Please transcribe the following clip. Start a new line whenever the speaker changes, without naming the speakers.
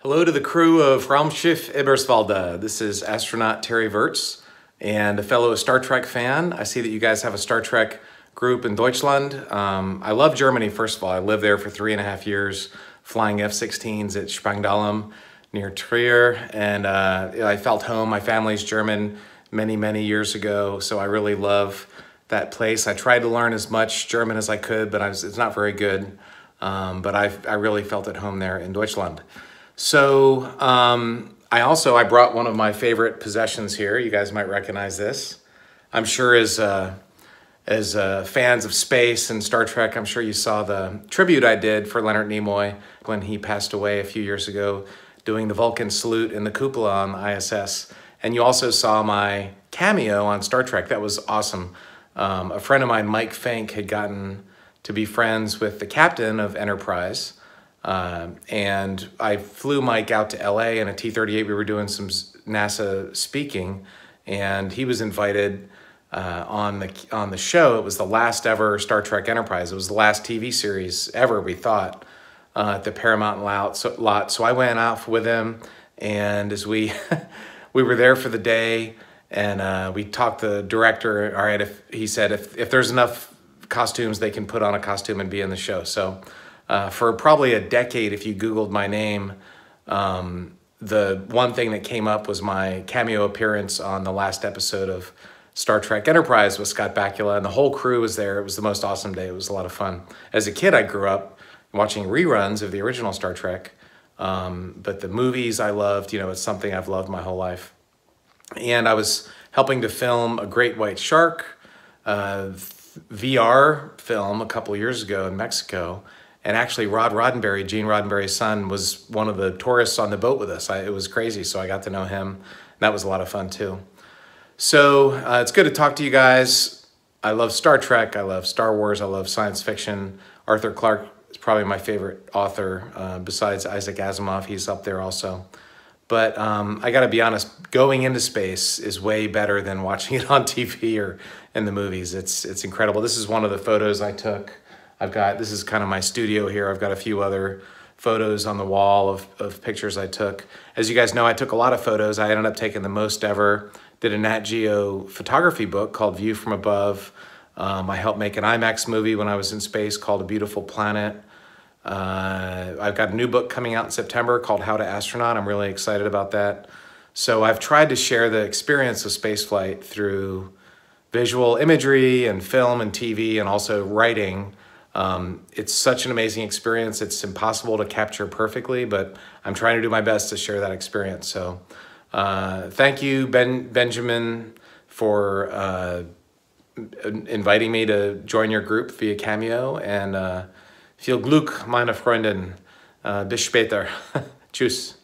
Hello to the crew of Raumschiff Eberswalde. This is astronaut Terry Virts and a fellow Star Trek fan. I see that you guys have a Star Trek group in Deutschland. I love Germany, first of all. I lived there for 3.5 years, flying F-16s at Spangdahlem near Trier, and I felt home. My family's German many years ago, so I really love that place. I tried to learn as much German as I could, but it's not very good. But I really felt at home there in Deutschland. So I brought one of my favorite possessions here. You guys might recognize this. I'm sure as fans of space and Star Trek, I'm sure you saw the tribute I did for Leonard Nimoy when he passed away a few years ago, doing the Vulcan salute in the cupola on the ISS. And you also saw my cameo on Star Trek. That was awesome. A friend of mine, Mike Fink, had gotten to be friends with the captain of Enterprise. And I flew Mike out to LA in a T-38. We were doing some NASA speaking, and he was invited on the show. It was the last ever Star Trek Enterprise. It was the last TV series ever, we thought, at the Paramount lot. So I went out with him, and as we were there for the day, and we talked to the director. All right, he said if there's enough costumes, they can put on a costume and be in the show. So for probably a decade, if you Googled my name, the one thing that came up was my cameo appearance on the last episode of Star Trek Enterprise with Scott Bakula, and the whole crew was there. It was the most awesome day. It was a lot of fun. As a kid, I grew up watching reruns of the original Star Trek, but the movies I loved, it's something I've loved my whole life. And I was helping to film a Great White Shark VR film a couple years ago in Mexico. And actually, Rod Roddenberry, Gene Roddenberry's son, was one of the tourists on the boat with us. It was crazy, so I got to know him. That was a lot of fun, too. So it's good to talk to you guys. I love Star Trek. I love Star Wars. I love science fiction. Arthur Clarke is probably my favorite author, besides Isaac Asimov. He's up there also. But I got to be honest, going into space is way better than watching it on TV or in the movies. It's incredible. This is one of the photos I took. This is kind of my studio here. I've got a few other photos on the wall of pictures I took. As you guys know, I took a lot of photos. I ended up taking the most ever. Did a Nat Geo photography book called View from Above. I helped make an IMAX movie when I was in space called A Beautiful Planet. I've got a new book coming out in September called How to Astronaut. I'm really excited about that. So I've tried to share the experience of spaceflight through visual imagery and film and TV and also writing. It's such an amazing experience. It's impossible to capture perfectly, but I'm trying to do my best to share that experience. So thank you, Benjamin, for inviting me to join your group via Cameo. And viel Glück, meine Freundin. Bis später. Tschüss.